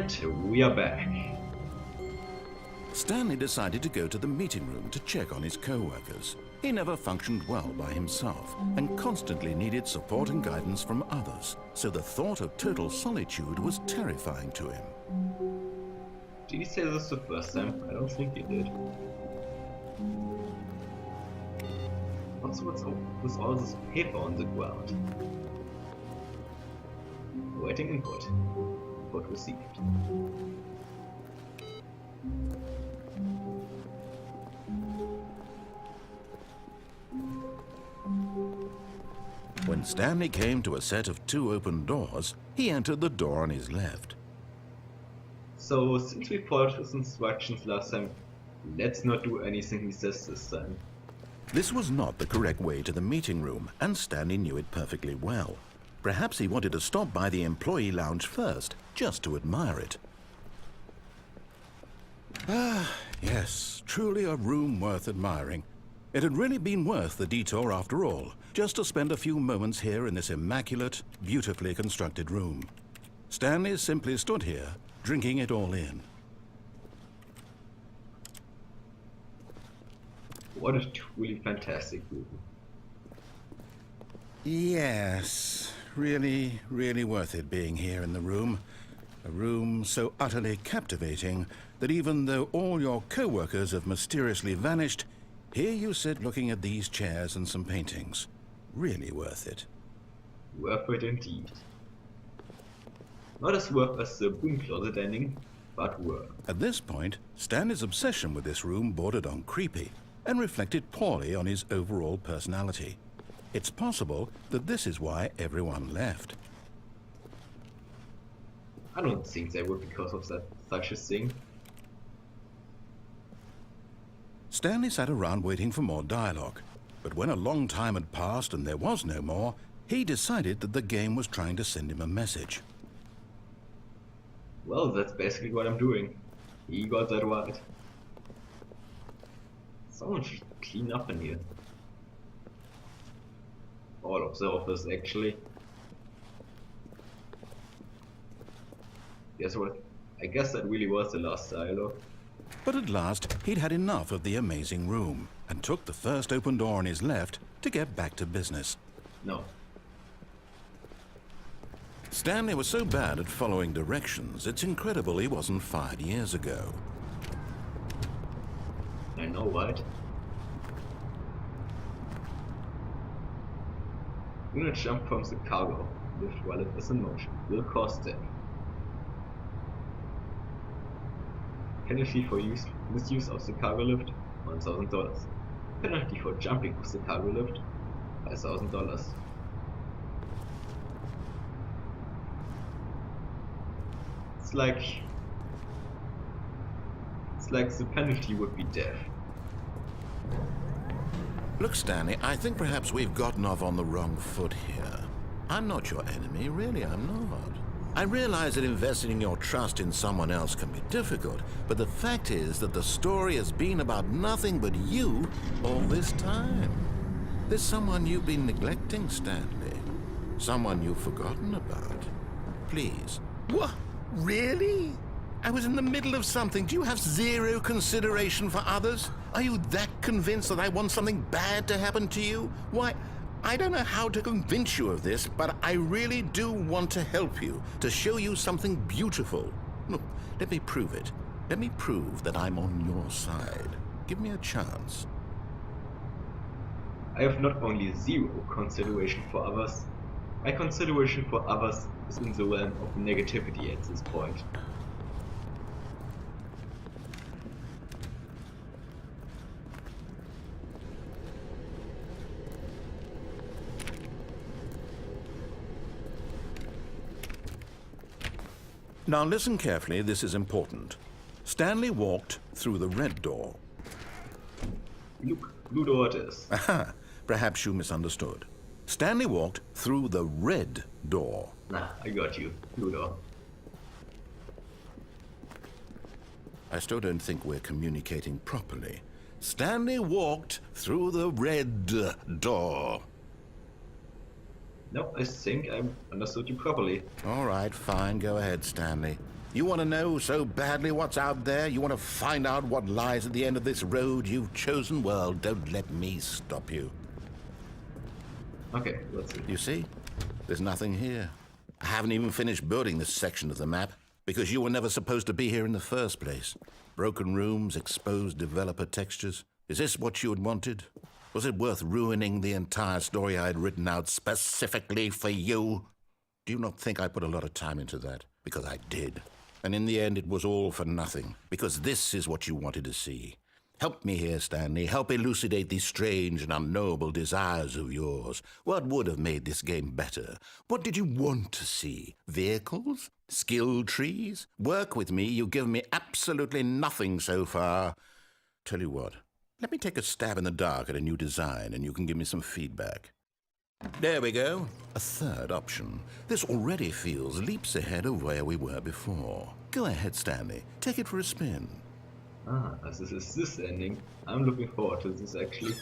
And we are back. Stanley decided to go to the meeting room to check on his co-workers. He never functioned well by himself and constantly needed support and guidance from others, so the thought of total solitude was terrifying to him. Did he say this the first time? I don't think he did. What's with all this paper on the ground? Waiting input. Input received. When Stanley came to a set of 2 open doors, he entered the door on his left. So, since we followed his instructions last time, let's not do anything he says this time. This was not the correct way to the meeting room, and Stanley knew it perfectly well. Perhaps he wanted to stop by the employee lounge first, just to admire it. Ah, yes, truly a room worth admiring. It had really been worth the detour after all, just to spend a few moments here in this immaculate, beautifully constructed room. Stanley simply stood here, drinking it all in. What a truly fantastic room. Yes, really, really worth it being here in the room. A room so utterly captivating that even though all your co-workers have mysteriously vanished, here you sit looking at these chairs and some paintings. Really worth it. Worth it indeed. Not as worth as the broom closet ending, but worth. At this point, Stanley's obsession with this room bordered on creepy and reflected poorly on his overall personality. It's possible that this is why everyone left. I don't think they would because of such a thing. Stanley sat around waiting for more dialogue, but when a long time had passed and there was no more, he decided that the game was trying to send him a message. Well, that's basically what I'm doing. He got that right. Someone should clean up in here. All of the office, actually. Guess what? I guess that really was the last dialogue. But at last, he'd had enough of the amazing room and took the first open door on his left to get back to business. No. Stanley was so bad at following directions, it's incredible he wasn't fired years ago. I know, right? Do not jump from the cargo lift while it is in motion. Will cause death. Penalty for misuse of the cargo lift, $1,000. Penalty for jumping off the cargo lift, $5,000. It's like the penalty would be death. Look, Stanley, I think perhaps we've gotten off on the wrong foot here. I'm not your enemy, really, I'm not. I realize that investing your trust in someone else can be difficult, but the fact is that the story has been about nothing but you all this time. There's someone you've been neglecting, Stanley. Someone you've forgotten about. Please. What? Really? I was in the middle of something. Do you have zero consideration for others? Are you that convinced that I want something bad to happen to you? Why, I don't know how to convince you of this, but I really do want to help you, to show you something beautiful. Look, let me prove it. Let me prove that I'm on your side. Give me a chance. I have not only zero consideration for others, my consideration for others is in the realm of negativity at this point. Now listen carefully, this is important. Stanley walked through the red door. Look, blue door it is. Aha, perhaps you misunderstood. Stanley walked through the red door. Nah, I got you. Blue door. I still don't think we're communicating properly. Stanley walked through the red door. No, I think I understood you properly. All right, fine, go ahead, Stanley. You want to know so badly what's out there? You want to find out what lies at the end of this road you've chosen? Well, don't let me stop you. Okay, let's see. You see? There's nothing here. I haven't even finished building this section of the map because you were never supposed to be here in the first place. Broken rooms, exposed developer textures. Is this what you had wanted? Was it worth ruining the entire story I had written out specifically for you? Do you not think I put a lot of time into that? Because I did. And in the end, it was all for nothing. Because this is what you wanted to see. Help me here, Stanley. Help elucidate these strange and unknowable desires of yours. What would have made this game better? What did you want to see? Vehicles? Skill trees? Work with me. You've given me absolutely nothing so far. Tell you what. Let me take a stab in the dark at a new design, and you can give me some feedback. There we go. A third option. This already feels leaps ahead of where we were before. Go ahead, Stanley. Take it for a spin. Ah, this is this ending. I'm looking forward to this actually.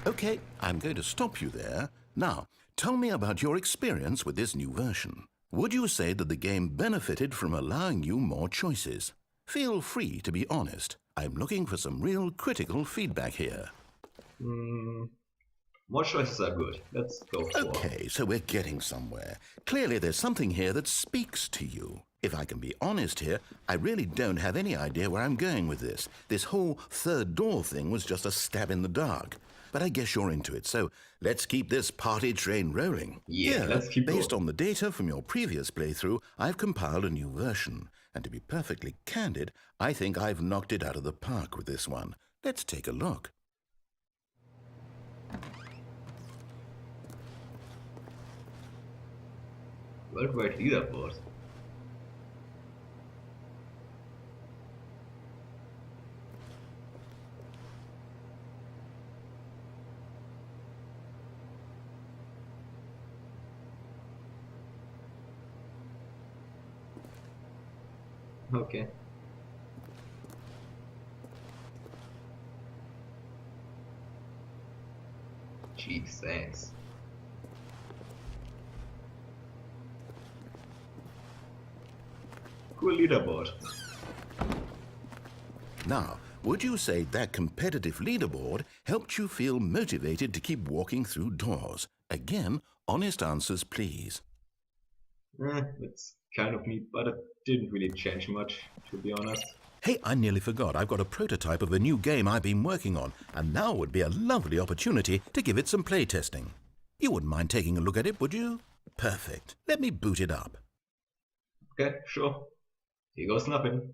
Okay, I'm going to stop you there. Now, tell me about your experience with this new version. Would you say that the game benefited from allowing you more choices? Feel free to be honest. I'm looking for some real critical feedback here. More choices are good. Let's go for. Okay, so we're getting somewhere. Clearly there's something here that speaks to you. If I can be honest here, I really don't have any idea where I'm going with this. This whole third door thing was just a stab in the dark. But I guess you're into it, so let's keep this party train rolling. Yeah, let's keep based going. on the data from your previous playthrough, I've compiled a new version. And to be perfectly candid, I think I've knocked it out of the park with this one. Let's take a look. Worldwide leaderboard. Okay. Jeez, thanks. Cool leaderboard. Now, would you say that competitive leaderboard helped you feel motivated to keep walking through doors? Again, honest answers, please. It's kind of neat, but it didn't really change much, to be honest. Hey, I nearly forgot. I've got a prototype of a new game I've been working on, and now would be a lovely opportunity to give it some playtesting. You wouldn't mind taking a look at it, would you? Perfect. Let me boot it up. Okay, sure. Here goes nothing.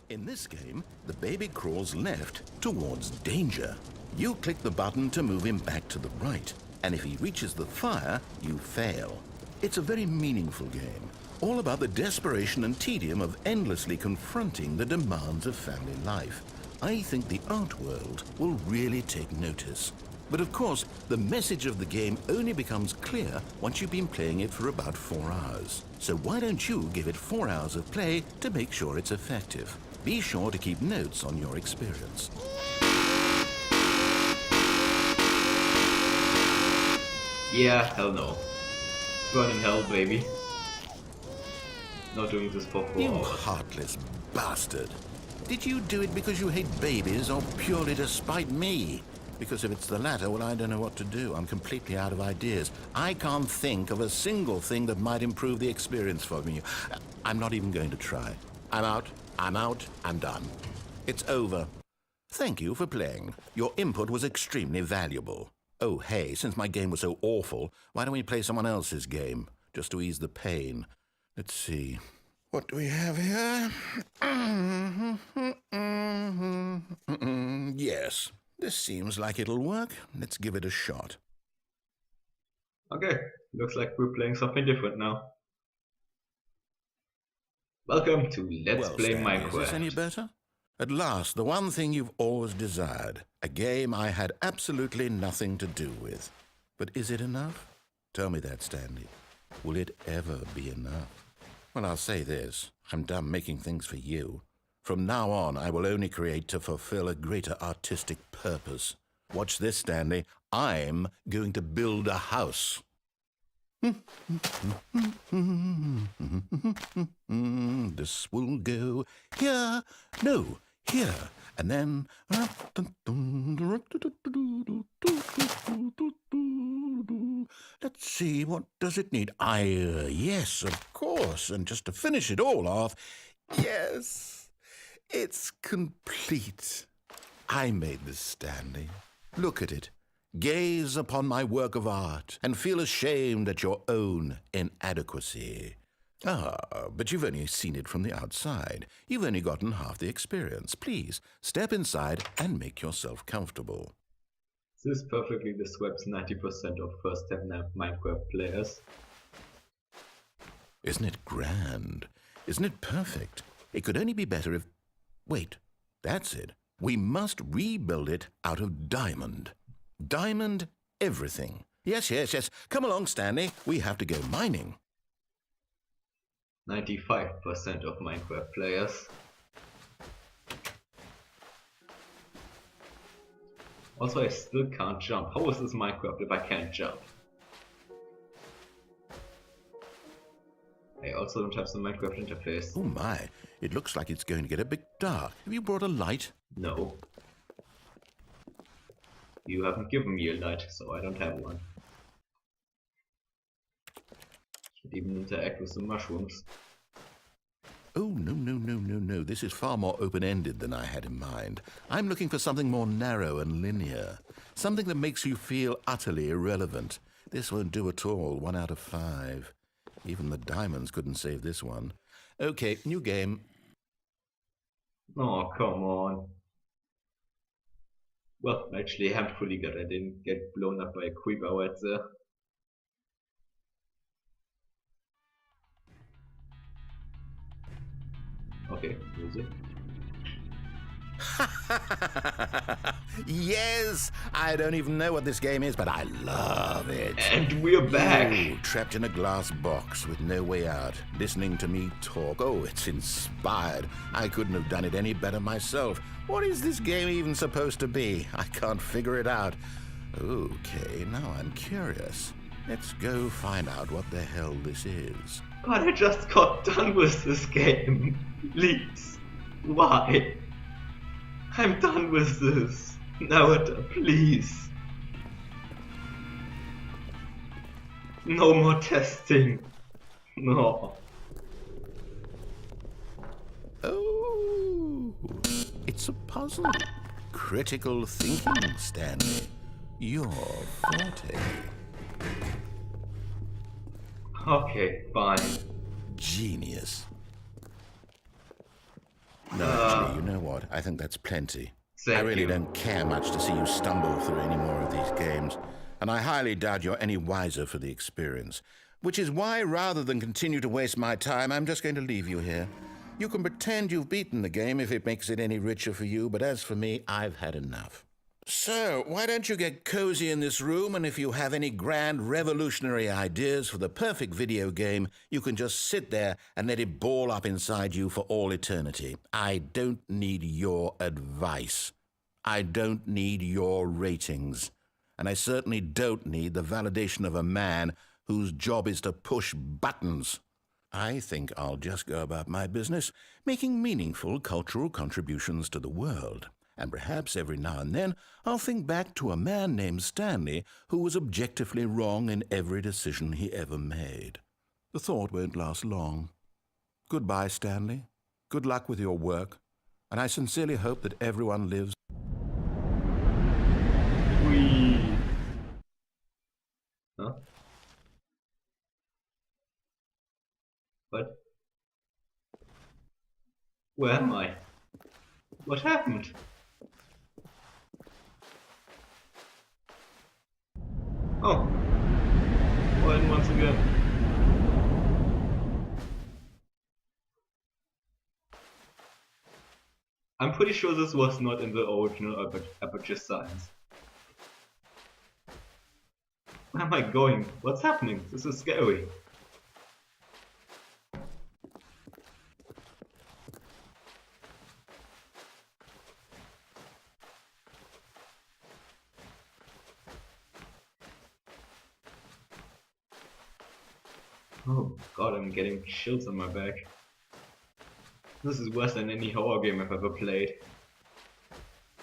In this game, the baby crawls left towards danger. You click the button to move him back to the right, and if he reaches the fire, you fail. It's a very meaningful game, all about the desperation and tedium of endlessly confronting the demands of family life. I think the art world will really take notice. But of course, the message of the game only becomes clear once you've been playing it for about 4 hours. So why don't you give it 4 hours of play to make sure it's effective? Be sure to keep notes on your experience. Yeah, hell no. Burning hell, baby. Not doing this for 4 You hours. heartless bastard. Did you do it because you hate babies or purely to spite me? Because if it's the latter, well, I don't know what to do. I'm completely out of ideas. I can't think of a single thing that might improve the experience for me. I'm not even going to try. I'm out, I'm done. It's over. Thank you for playing. Your input was extremely valuable. Oh, hey, since my game was so awful, why don't we play someone else's game, just to ease the pain? Let's see. What do we have here? Yes, this seems like it'll work. Let's give it a shot. Okay, looks like we're playing something different now. Welcome to Let's Play Stanley, Minecraft. Is this any better? At last, the one thing you've always desired. A game I had absolutely nothing to do with. But is it enough? Tell me that, Stanley. Will it ever be enough? Well, I'll say this. I'm done making things for you. From now on, I will only create to fulfill a greater artistic purpose. Watch this, Stanley. I'm going to build a house. This will go here, no, here, and then. Let's see, what does it need? Yes, of course, and just to finish it all off, yes, it's complete. I made this, Stanley. Look at it. Gaze upon my work of art and feel ashamed at your own inadequacy. But you've only seen it from the outside. You've only gotten half the experience. Please, step inside and make yourself comfortable. This perfectly describes 90% of first-time Minecraft players. Isn't it grand? Isn't it perfect? It could only be better if... Wait, that's it. We must rebuild it out of diamond. Diamond everything. Yes. Come along, Stanley. We have to go mining. 95% of Minecraft players. Also, I still can't jump. How is this Minecraft if I can't jump? I also don't have the Minecraft interface. Oh my, it looks like it's going to get a bit dark. Have you brought a light? No. You haven't given me a light, so I don't have one. Can't even interact with the mushrooms. Oh, no. This is far more open-ended than I had in mind. I'm looking for something more narrow and linear. Something that makes you feel utterly irrelevant. This won't do at all. 1 out of 5. Even the diamonds couldn't save this one. Okay, new game. Oh, come on. Well, actually, I haven't fully got it. I didn't get blown up by a creeper right there. Okay, music. Yes! I don't even know what this game is, but I love it. And we're back! You, trapped in a glass box with no way out, listening to me talk. Oh, it's inspired. I couldn't have done it any better myself. What is this game even supposed to be? I can't figure it out. Okay, now I'm curious. Let's go find out what the hell this is. God, I just got done with this game. Please. Why? I'm done with this. Now, please. No more testing. No. Oh, it's a puzzle. Critical thinking, Stanley. Your forte. Okay, fine. Genius. No, actually, you know what? I think that's plenty. I really don't care much to see you stumble through any more of these games, and I highly doubt you're any wiser for the experience. Which is why, rather than continue to waste my time, I'm just going to leave you here. You can pretend you've beaten the game if it makes it any richer for you, but as for me, I've had enough. So, why don't you get cozy in this room, and if you have any grand revolutionary ideas for the perfect video game, you can just sit there and let it ball up inside you for all eternity. I don't need your advice. I don't need your ratings. And I certainly don't need the validation of a man whose job is to push buttons. I think I'll just go about my business, making meaningful cultural contributions to the world. And perhaps every now and then I'll think back to a man named Stanley who was objectively wrong in every decision he ever made. The thought won't last long. Goodbye, Stanley. Good luck with your work. And I sincerely hope that everyone lives... Whee! Huh? What? Where am I? What happened? Oh. Well, and once again. I'm pretty sure this was not in the original Aperture Science. Where am I going? What's happening? This is scary. Oh god, I'm getting chills on my back. This is worse than any horror game I've ever played.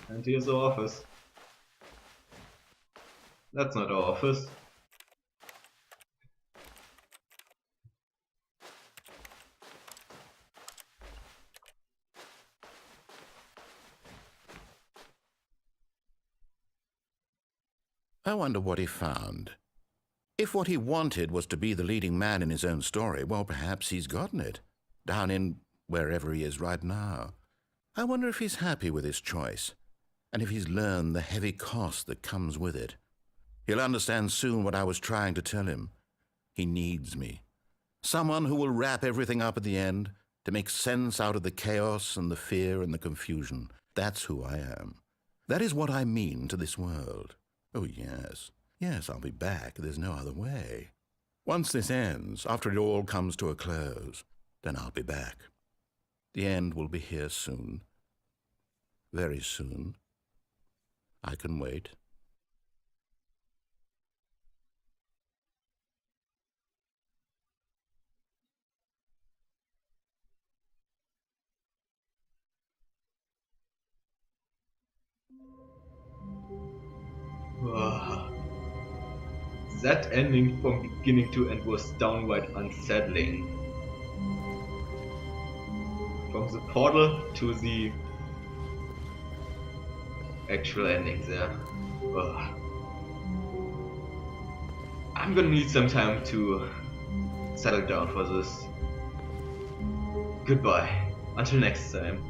And here's the office. That's not our office. I wonder what he found. If what he wanted was to be the leading man in his own story, well, perhaps he's gotten it, down in wherever he is right now. I wonder if he's happy with his choice, and if he's learned the heavy cost that comes with it. He'll understand soon what I was trying to tell him. He needs me. Someone who will wrap everything up at the end, to make sense out of the chaos and the fear and the confusion. That's who I am. That is what I mean to this world. Oh, yes. Yes, I'll be back. There's no other way. Once this ends, after it all comes to a close, then I'll be back. The end will be here soon. Very soon. I can wait. Ugh. That ending from beginning to end was downright unsettling. From the portal to the actual ending there. Ugh. I'm gonna need some time to settle down for this. Goodbye. Until next time.